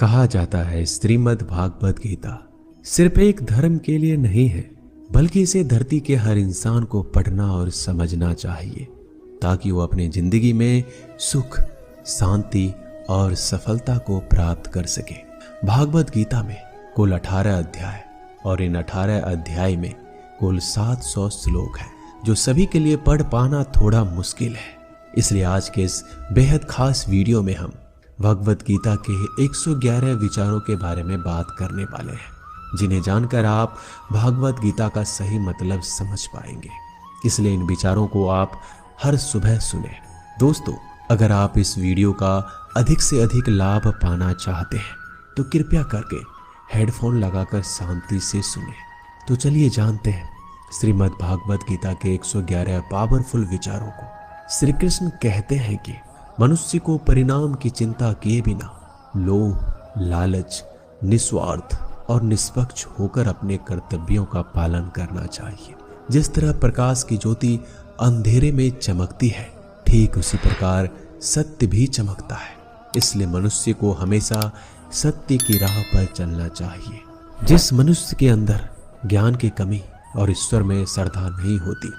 कहा जाता है श्रीमद् भागवत गीता सिर्फ एक धर्म के लिए नहीं है, बल्कि इसे धरती के हर इंसान को पढ़ना और समझना चाहिए ताकि वो अपनी जिंदगी में सुख, शांति और सफलता को प्राप्त कर सके। भागवत गीता में कुल 18 अध्याय और इन 18 अध्याय में कुल 700 श्लोक हैं, जो सभी के लिए पढ़ पाना थोड़ा मुश्किल है। इसलिए आज के इस बेहद खास वीडियो में हम भगवत गीता के 111 विचारों के बारे में बात करने वाले हैं, जिन्हें जानकर आप भागवत गीता का सही मतलब समझ पाएंगे। इसलिए इन विचारों को आप हर सुबह सुने। दोस्तों, अगर आप इस वीडियो का अधिक से अधिक लाभ पाना चाहते हैं तो कृपया करके हेडफोन लगाकर शांति से सुने। तो चलिए जानते हैं श्रीमद् भागवत गीता के 111 पावरफुल विचारों को। श्री कृष्ण कहते हैं कि मनुष्य को परिणाम की चिंता किए बिना लोभ, लालच, निस्वार्थ और निष्पक्ष होकर अपने कर्तव्यों का पालन करना चाहिए। जिस तरह प्रकाश की ज्योति अंधेरे में चमकती है, ठीक उसी प्रकार सत्य भी चमकता है। इसलिए मनुष्य को हमेशा सत्य की राह पर चलना चाहिए। जिस मनुष्य के अंदर ज्ञान की कमी और ईश्वर में श्रद्धा नहीं होती,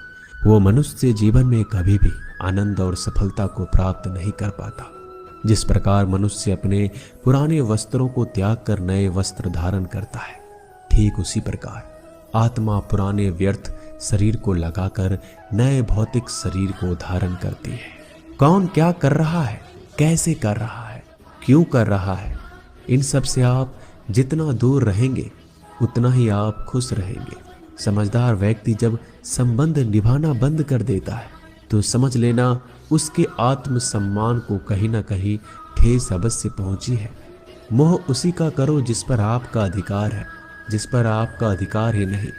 वो मनुष्य जीवन में कभी भी आनंद और सफलता को प्राप्त नहीं कर पाता। जिस प्रकार मनुष्य अपने पुराने वस्त्रों को त्याग कर नए वस्त्र धारण करता है, ठीक उसी प्रकार आत्मा पुराने व्यर्थ शरीर को लगाकर नए भौतिक शरीर को धारण करती है। कौन क्या कर रहा है, कैसे कर रहा है, क्यों कर रहा है, इन सब से आप जितना दूर रहेंगे उतना ही आप खुश रहेंगे। समझदार व्यक्ति जब संबंध निभाना बंद कर देता है तो समझ लेना उसके आत्मसम्मान को कहीं ना कहीं ठेस अवश्य पहुंची है। मोह उसी का करो जिस पर आपका अधिकार है। जिस पर आपका अधिकार ही नहीं,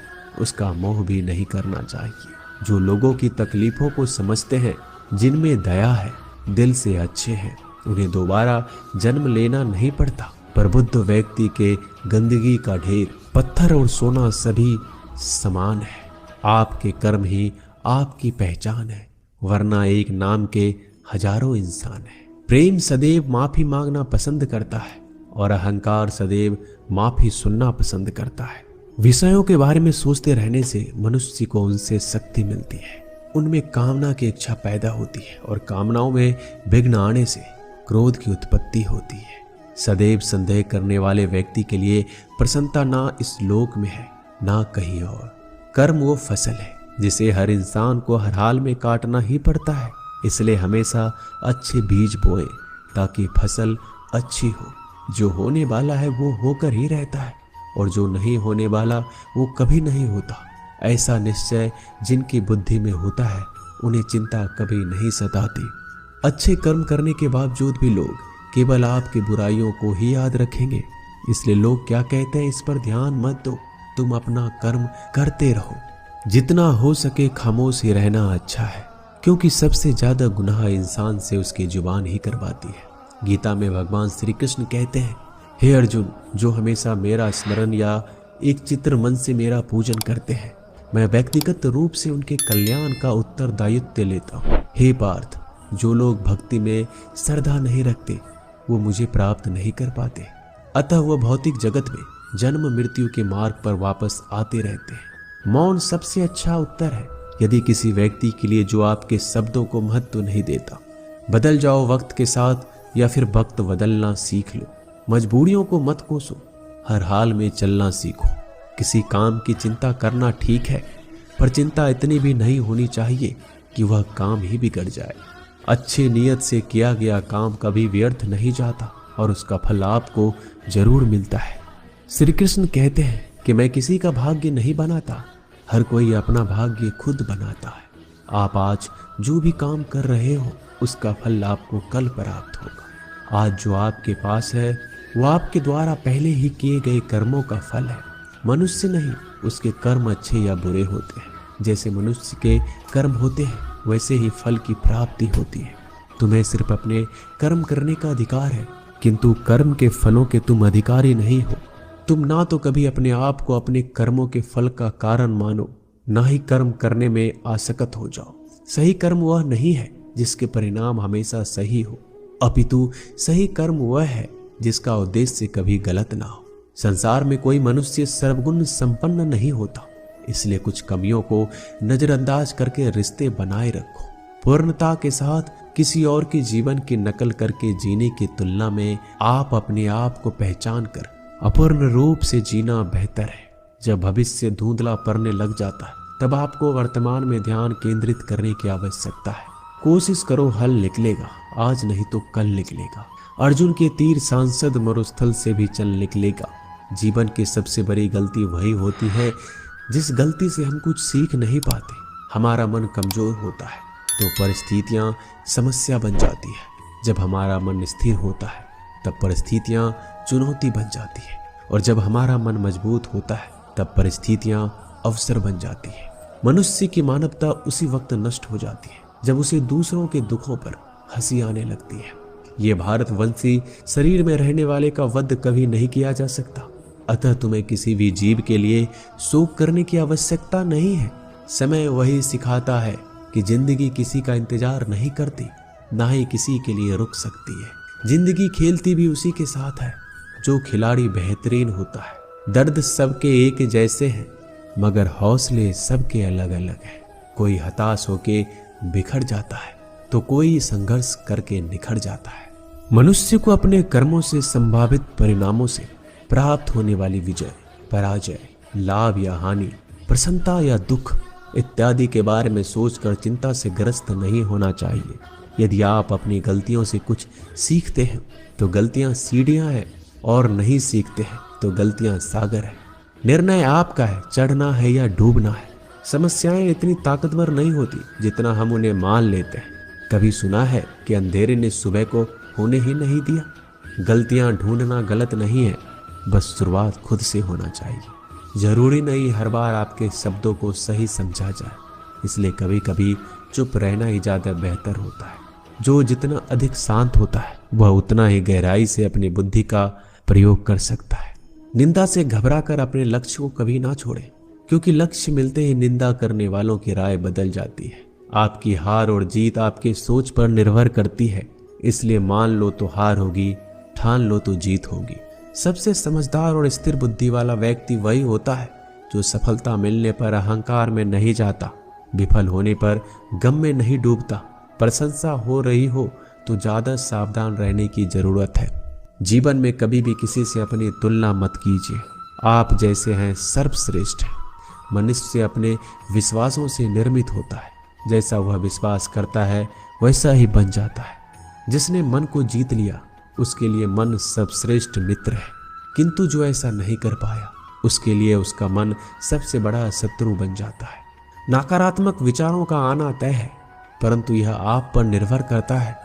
उसका मोह भी नहीं करना चाहिए। जो लोगों की तकलीफों को समझते हैं, जिनमें दया है, दिल से अच्छे हैं, उन्हें दोबारा जन्म लेना नहीं पड़ता। पर बुद्ध व्यक्ति के गंदगी का ढेर, पत्थर और सोना सभी समान है। आपके कर्म ही आपकी पहचान है, वरना एक नाम के हजारों इंसान है। प्रेम सदैव माफी मांगना पसंद करता है और अहंकार सदैव माफी सुनना पसंद करता है। विषयों के बारे में सोचते रहने से मनुष्य को उनसे शक्ति मिलती है। उनमें कामना की इच्छा पैदा होती है और कामनाओं में विघ्न आने से क्रोध की उत्पत्ति होती है। सदैव संदेह करने वाले व्यक्ति के लिए प्रसन्नता ना इस लोक में है, ना कहीं और। कर्म वो फसल है जिसे हर इंसान को हर हाल में काटना ही पड़ता है। इसलिए हमेशा अच्छे बीज बोएं ताकि फसल अच्छी हो। जो होने वाला है वो होकर ही रहता है और जो नहीं होने वाला वो कभी नहीं होता। ऐसा निश्चय जिनकी बुद्धि में होता है, उन्हें चिंता कभी नहीं सताती। अच्छे कर्म करने के बावजूद भी लोग केवल आपकी बुराइयों को ही याद रखेंगे। इसलिए लोग क्या कहते हैं, इस पर ध्यान मत दो, तुम अपना कर्म करते रहो। जितना हो सके खामोश ही रहना अच्छा है, क्योंकि सबसे ज्यादा गुनाह इंसान से उसकी जुबान ही करवाती है। गीता में भगवान श्री कृष्ण कहते हैं, हे अर्जुन, जो हमेशा मेरा स्मरण या एक चित्र मन से मेरा पूजन करते हैं, मैं व्यक्तिगत रूप से उनके कल्याण का उत्तरदायित्व लेता हूँ। हे पार्थ, जो लोग भक्ति में श्रद्धा नहीं रखते वो मुझे प्राप्त नहीं कर पाते। अतः वह भौतिक जगत में जन्म मृत्यु के मार्ग पर वापस आते रहते हैं। मौन सबसे अच्छा उत्तर है। यदि किसी व्यक्ति के लिए जो आपके शब्दों को महत्व नहीं देता, बदल जाओ वक्त के साथ या फिर वक्त बदलना सीख लो। मजबूरियों को मत कोसो, हर हाल में चलना सीखो। किसी काम की चिंता करना ठीक है, पर चिंता इतनी भी नहीं होनी चाहिए कि वह काम ही बिगड़ जाए। अच्छी नीयत से किया गया काम कभी व्यर्थ नहीं जाता और उसका फल आपको जरूर मिलता है। श्री कृष्ण कहते हैं कि मैं किसी का भाग्य नहीं बनाता, हर कोई अपना भाग्य खुद बनाता है। आप आज जो भी काम कर रहे हो, उसका फल आपको कल प्राप्त होगा। आज जो आपके पास है वो आपके द्वारा पहले ही किए गए कर्मों का फल है। मनुष्य नहीं, उसके कर्म अच्छे या बुरे होते हैं। जैसे मनुष्य के कर्म होते हैं, वैसे ही फल की प्राप्ति होती है। तुम्हें सिर्फ अपने कर्म करने का अधिकार है, किंतु कर्म के फलों के तुम अधिकारी नहीं हो। तुम ना तो कभी अपने आप को अपने कर्मों के फल का कारण मानो, ना ही कर्म करने में आसक्त हो जाओ। सही कर्म वह नहीं है जिसके परिणाम हमेशा सही हो, अपितु सही कर्म वह है जिसका उद्देश्य कभी गलत ना हो। संसार में कोई मनुष्य सर्वगुण संपन्न नहीं होता, इसलिए कुछ कमियों को नजरअंदाज करके रिश्ते बनाए रखो। पूर्णता के साथ किसी और के जीवन की नकल करके जीने की तुलना में आप अपने आप को पहचान कर अपूर्ण रूप से जीना बेहतर है। जब भविष्य धुंधला पड़ने लग जाता है तब आपको वर्तमान में ध्यान केंद्रित करने की आवश्यकता है। कोशिश करो, हल निकलेगा, आज नहीं तो कल निकलेगा। अर्जुन के तीर सांसद मरुस्थल से भी चल निकलेगा। जीवन की सबसे बड़ी गलती वही होती है जिस गलती से हम कुछ सीख नहीं पाते। हमारा मन कमजोर होता है तो परिस्थितियां समस्या बन जाती है। जब हमारा मन स्थिर होता है तब परिस्थितियां चुनौती बन जाती है, और जब हमारा मन मजबूत होता है तब परिस्थितियां अवसर बन जाती है। मनुष्य की मानवता उसी वक्त नष्ट हो जाती है जब उसे दूसरों के दुखों पर हंसी आने लगती है। ये भारतवंशी शरीर में रहने वाले का वध कभी नहीं किया जा सकता, अतः तुम्हें किसी भी जीव के लिए शोक करने की आवश्यकता नहीं है। समय वही सिखाता है कि जिंदगी किसी का इंतजार नहीं करती, ना ही किसी के लिए रुक सकती है। जिंदगी खेलती भी उसी के साथ है जो खिलाड़ी बेहतरीन होता है। दर्द सबके एक जैसे हैं मगर हौसले सबके अलग अलग हैं। कोई हताश होके बिखर जाता है तो कोई संघर्ष करके निखर जाता है। मनुष्य को अपने कर्मों से संभावित परिणामों से प्राप्त होने वाली विजय, पराजय, लाभ या हानि, प्रसन्नता या दुख इत्यादि के बारे में सोचकर चिंता से ग्रस्त नहीं होना चाहिए। यदि आप अपनी गलतियों से कुछ सीखते हैं तो गलतियां सीढ़ियां हैं, और नहीं सीखते हैं तो गलतियां सागर है। निर्णय आपका है, चढ़ना है या डूबना है। समस्याएं इतनी ताकतवर नहीं होती जितना हम उन्हें मान लेते हैं। कभी सुना है कि अंधेरे ने सुबह को होने ही नहीं दिया। गलतियां ढूंढना गलत नहीं है, बस शुरुआत खुद से होना चाहिए। जरूरी नहीं हर बार आपके शब्दों को सही समझा जाए, इसलिए कभी कभी चुप रहना ही ज्यादा बेहतर होता है। जो जितना अधिक शांत होता है वह उतना ही गहराई से अपनी बुद्धि का प्रयोग कर सकता है। निंदा से घबराकर अपने लक्ष्य को कभी ना छोड़ें, क्योंकि लक्ष्य मिलते ही निंदा करने वालों की राय बदल जाती है। आपकी हार और जीत आपके सोच पर निर्भर करती है, इसलिए मान लो तो हार होगी, ठान लो तो जीत होगी। सबसे समझदार और स्थिर बुद्धि वाला व्यक्ति वही होता है जो सफलता मिलने पर अहंकार में नहीं जाता, विफल होने पर गम में नहीं डूबता। प्रशंसा हो रही हो तो ज्यादा सावधान रहने की जरूरत है। जीवन में कभी भी किसी से अपनी तुलना मत कीजिए। आप जैसे हैं सर्वश्रेष्ठ हैं। मनुष्य अपने विश्वासों से निर्मित होता है। जैसा वह विश्वास करता है वैसा ही बन जाता है। जिसने मन को जीत लिया उसके लिए मन सर्वश्रेष्ठ मित्र है, किंतु जो ऐसा नहीं कर पाया उसके लिए उसका मन सबसे बड़ा शत्रु बन जाता है। नकारात्मक विचारों का आना तय है, परंतु यह आप पर निर्भर करता है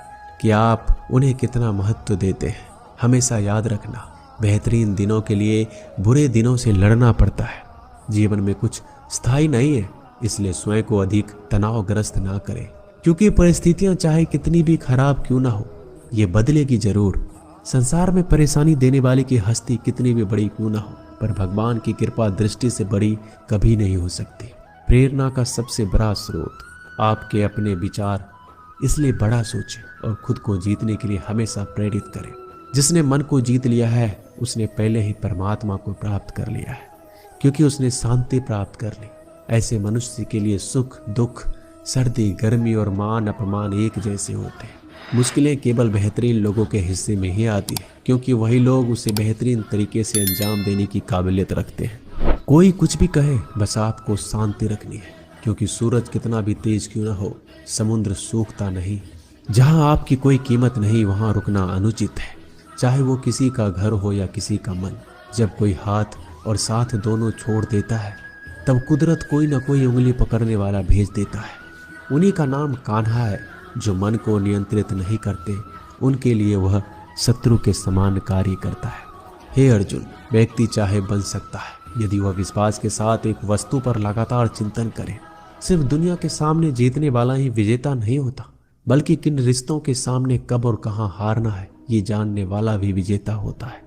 कि आप उन्हें कितना महत्व देते हैं। हमेशा याद रखना, बेहतरीन दिनों के लिए बुरे दिनों से लड़ना पड़ता है। जीवन में कुछ स्थायी नहीं है, इसलिए स्वयं को अधिक तनावग्रस्त ना करें, क्योंकि परिस्थितियां चाहे कितनी भी खराब क्यों ना हो, ये बदलेगी जरूर। संसार में परेशानी देने वाले की हस्ती कितनी भी बड़ी क्यों ना हो, पर भगवान की कृपा दृष्टि से बड़ी कभी नहीं हो सकती। प्रेरणा का सबसे बड़ा स्रोत आपके अपने विचार, इसलिए बड़ा सोचें और खुद को जीतने के लिए हमेशा प्रेरित करें। जिसने मन को जीत लिया है उसने पहले ही परमात्मा को प्राप्त कर लिया है, क्योंकि उसने शांति प्राप्त कर ली। ऐसे मनुष्य के लिए सुख दुख, सर्दी गर्मी और मान अपमान एक जैसे होते हैं। मुश्किलें केवल बेहतरीन लोगों के हिस्से में ही आती है, क्योंकि वही लोग उसे बेहतरीन तरीके से अंजाम देने की काबिलियत रखते हैं। कोई कुछ भी कहे, बस आपको शांति रखनी है, क्योंकि सूरज कितना भी तेज क्यों ना हो, समुद्र सूखता नहीं। जहां आपकी कोई कीमत नहीं वहां रुकना अनुचित है, चाहे वो किसी का घर हो या किसी का मन। जब कोई हाथ और साथ दोनों छोड़ देता है तब कुदरत कोई ना कोई उंगली पकड़ने वाला भेज देता है। उन्हीं का नाम कान्हा है। जो मन को नियंत्रित नहीं करते उनके लिए वह शत्रु के समान कार्य करता है। हे अर्जुन, व्यक्ति चाहे बन सकता है यदि वह विश्वास के साथ एक वस्तु पर लगातार चिंतन करे। सिर्फ दुनिया के सामने जीतने वाला ही विजेता नहीं होता, बल्कि किन रिश्तों के सामने कब और कहां हारना है ये जानने वाला भी विजेता होता है।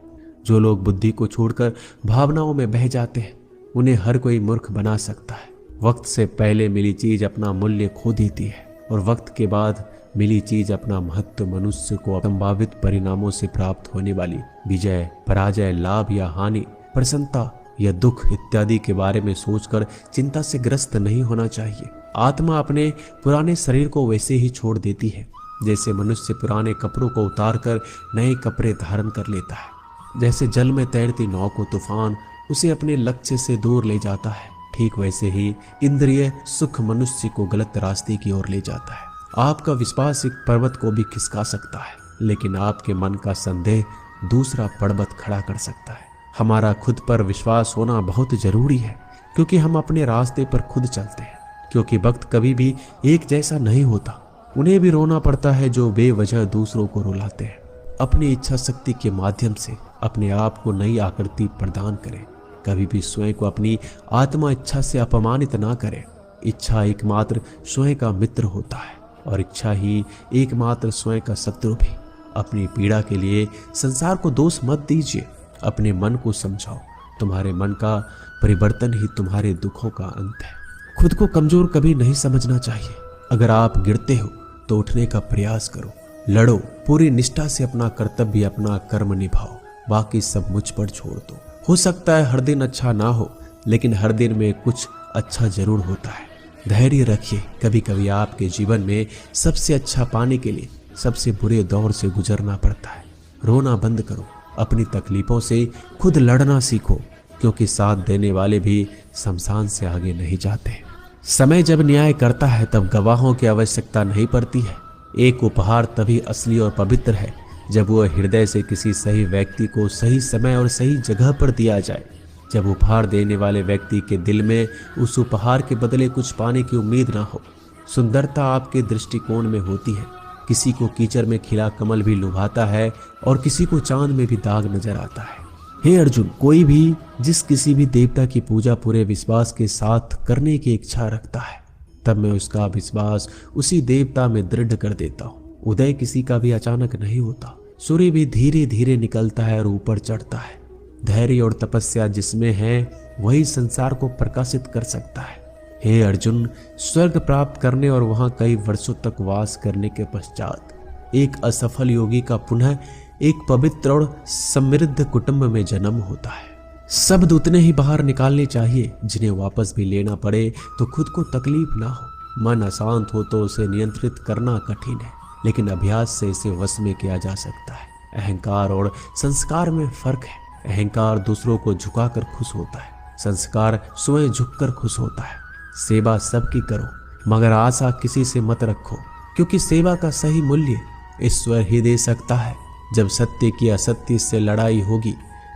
जो लोग बुद्धि को छोड़कर भावनाओं में बह जाते हैं उन्हें हर कोई मूर्ख बना सकता है। वक्त से पहले मिली चीज अपना मूल्य खो देती है और वक्त के बाद मिली चीज अपना महत्व मनुष्य को संभावित परिणामों से प्राप्त होने वाली विजय, पराजय, लाभ या हानि, प्रसन्नता या दुख इत्यादि के बारे में सोचकर चिंता से ग्रस्त नहीं होना चाहिए। आत्मा अपने पुराने शरीर को वैसे ही छोड़ देती है जैसे मनुष्य पुराने कपड़ों को उतारकर नए कपड़े धारण कर लेता है। जैसे जल में तैरती नाव को तूफान उसे अपने लक्ष्य से दूर ले जाता है, ठीक वैसे ही इंद्रिय सुख मनुष्य को गलत रास्ते की ओर ले जाता है। आपका विश्वास एक पर्वत को भी खिसका सकता है, लेकिन आपके मन का संदेह दूसरा पर्वत खड़ा कर सकता है। हमारा खुद पर विश्वास होना बहुत जरूरी है, क्योंकि हम अपने रास्ते पर खुद चलते हैं। क्योंकि वक्त कभी भी एक जैसा नहीं होता, उन्हें भी रोना पड़ता है जो बेवजह दूसरों को रुलाते हैं। अपनी इच्छा शक्ति के माध्यम से अपने आप को नई आकृति प्रदान करें। कभी भी स्वयं को अपनी आत्मा इच्छा से अपमानित ना करें। इच्छा एकमात्र स्वयं का मित्र होता है और इच्छा ही एकमात्र स्वयं का शत्रु भी। अपनी पीड़ा के लिए संसार को दोष मत दीजिए, अपने मन को समझाओ। तुम्हारे मन का परिवर्तन ही तुम्हारे दुखों का अंत है। खुद को कमजोर कभी नहीं समझना चाहिए। अगर आप गिरते हो तो उठने का प्रयास करो, लड़ो, पूरी निष्ठा से अपना कर्तव्य, अपना कर्म निभाओ, बाकी सब मुझ पर छोड़ दो। हो सकता है हर दिन अच्छा ना हो, लेकिन हर दिन में कुछ अच्छा जरूर होता है। धैर्य रखिए। कभी कभी आपके जीवन में सबसे अच्छा पाने के लिए सबसे बुरे दौर से गुजरना पड़ता है। रोना बंद करो, अपनी तकलीफों से खुद लड़ना सीखो, क्योंकि साथ देने वाले भी शमशान से आगे नहीं जाते। समय जब न्याय करता है तब गवाहों की आवश्यकता नहीं पड़ती है। एक उपहार तभी असली और पवित्र है जब वह हृदय से किसी सही व्यक्ति को सही समय और सही जगह पर दिया जाए। जब उपहार देने वाले व्यक्ति के दिल में उस उपहार के बदले कुछ पाने की उम्मीद ना हो। सुंदरता आपके दृष्टिकोण में होती है। किसी को कीचड़ में खिला कमल भी लुभाता है और किसी को चांद में भी दाग नजर आता है। हे अर्जुन, कोई भी जिस किसी भी देवता की पूजा पूरे विश्वास के साथ करने की इच्छा रखता है, तब मैं उसका विश्वास उसी देवता में दृढ़ कर देता हूँ। उदय किसी का भी अचानक नहीं होता। सूर्य भी धीरे धीरे निकलता है और ऊपर चढ़ता है। धैर्य और तपस्या जिसमें है वही संसार को प्रकाशित कर सकता है। हे अर्जुन, स्वर्ग प्राप्त करने और वहां कई वर्षों तक वास करने के पश्चात एक असफल योगी का पुनः एक पवित्र और समृद्ध कुटुंब में जन्म होता है। शब्द उतने ही बाहर निकालने चाहिए जिन्हें वापस भी लेना पड़े तो खुद को तकलीफ ना हो। मन अशांत हो तो उसे नियंत्रित करना कठिन है, लेकिन अभ्यास से इसे वश में किया जा सकता है। अहंकार और संस्कार में फर्क है। अहंकार दूसरों को झुकाकर खुश होता है, संस्कार स्वयं झुककर खुश होता है। सेवा सबकी करो, मगर आशा किसी से मत रखो, क्योंकि सेवा का सही मूल्य ईश्वर ही दे सकता है। जब सत्य की असत्य से लड़ाई होगी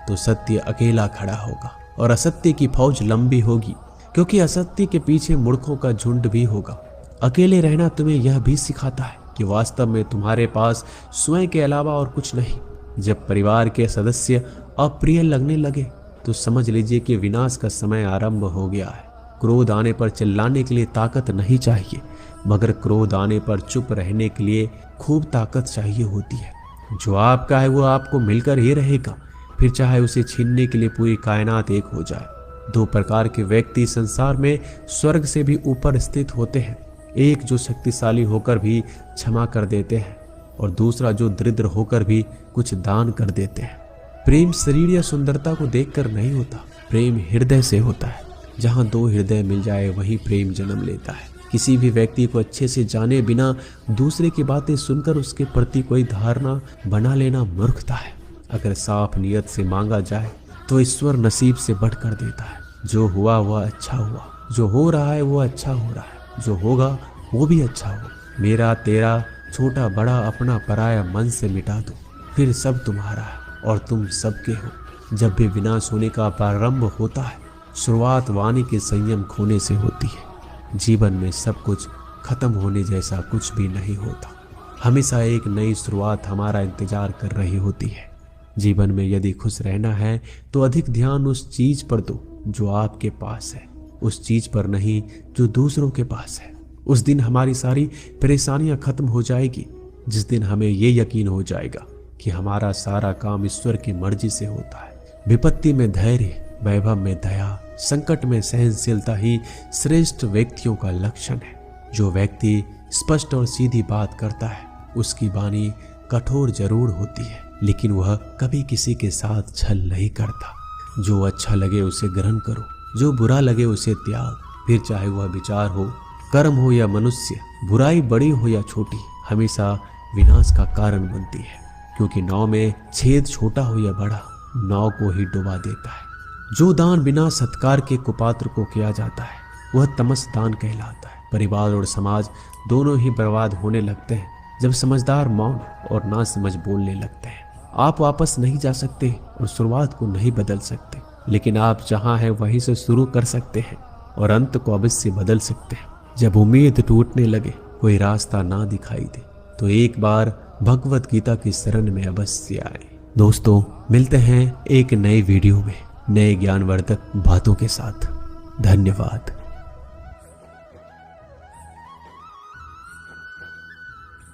तो सत्य अकेला खड़ा होगा और असत्य की फौज लंबी होगी, क्योंकि असत्य के पीछे मूर्खों का झुंड भी होगा। अकेले रहना तुम्हें यह भी सिखाता है कि वास्तव में तुम्हारे पास स्वयं के अलावा और कुछ नहीं। जब परिवार के सदस्य अप्रिय लगने लगे तो समझ लीजिए कि विनाश का समय आरंभ हो गया है। क्रोध आने पर चिल्लाने के लिए ताकत नहीं चाहिए, मगर क्रोध आने पर चुप रहने के लिए खूब ताकत चाहिए होती है। जो आपका है वो आपको मिलकर ही रहेगा, फिर चाहे उसे छीनने के लिए पूरी कायनात एक हो जाए। दो प्रकार के व्यक्ति संसार में स्वर्ग से भी ऊपर स्थित होते हैं। एक जो शक्तिशाली होकर भी क्षमा कर देते हैं और दूसरा जो दरिद्र होकर भी कुछ दान कर देते हैं। प्रेम शरीर या सुंदरता को देखकर नहीं होता, प्रेम हृदय से होता है। जहां दो हृदय मिल जाए वहीं प्रेम जन्म लेता है। किसी भी व्यक्ति को अच्छे से जाने बिना दूसरे की बातें सुनकर उसके प्रति कोई धारणा बना लेना मूर्खता है। अगर साफ नियत से मांगा जाए तो ईश्वर नसीब से बढ़कर देता है। जो हुआ वह अच्छा हुआ, जो हो रहा है वो अच्छा हो रहा है, जो होगा वो भी अच्छा होगा। मेरा तेरा छोटा बड़ा अपना पराया मन से मिटा दो, फिर सब तुम्हारा है और तुम सबके हो। जब भी विनाश होने का प्रारंभ होता है, शुरुआत वाणी के संयम खोने से होती है। जीवन में सब कुछ खत्म होने जैसा कुछ भी नहीं होता। हमेशा एक नई शुरुआत हमारा इंतजार कर रही होती है। जीवन में यदि खुश रहना है तो अधिक ध्यान उस चीज पर दो जो आपके पास है, उस चीज पर नहीं जो दूसरों के पास है। उस दिन हमारी सारी परेशानियां खत्म हो जाएगी, जिस दिन हमें ये यकीन हो जाएगा कि हमारा सारा काम ईश्वर की मर्जी से होता है। विपत्ति में धैर्य, वैभव में दया, संकट में सहनशीलता ही श्रेष्ठ व्यक्तियों का लक्षण है। जो व्यक्ति स्पष्ट और सीधी बात करता है। उसकी वाणी कठोर जरूर होती है, लेकिन वह कभी किसी के साथ छल नहीं करता। जो अच्छा लगे उसे ग्रहण करो, जो बुरा लगे उसे त्याग। फिर चाहे वह विचार हो, कर्म हो या मनुष्य, बुराई बड़ी हो या छोटी, हमेशा विनाश का कारण बनती है। क्योंकि नाव में छेद छोटा हो या बड़ा, नाव को ही डुबा देता है। जो दान बिना सत्कार के कुपात्र को किया जाता है वह तमस दान कहलाता है। परिवार और समाज दोनों ही बर्बाद होने लगते हैं जब समझदार मौन और ना समझ बोलने लगते हैं। आप वापस नहीं जा सकते और शुरुआत को नहीं बदल सकते, लेकिन आप जहां हैं वहीं से शुरू कर सकते हैं और अंत को अवश्य बदल सकते हैं। जब उम्मीद टूटने लगे, कोई रास्ता ना दिखाई दे, तो एक बार भगवत गीता की शरण में अवश्य आए। दोस्तों, मिलते हैं एक नए वीडियो में नए ज्ञानवर्धक बातों के साथ। धन्यवाद।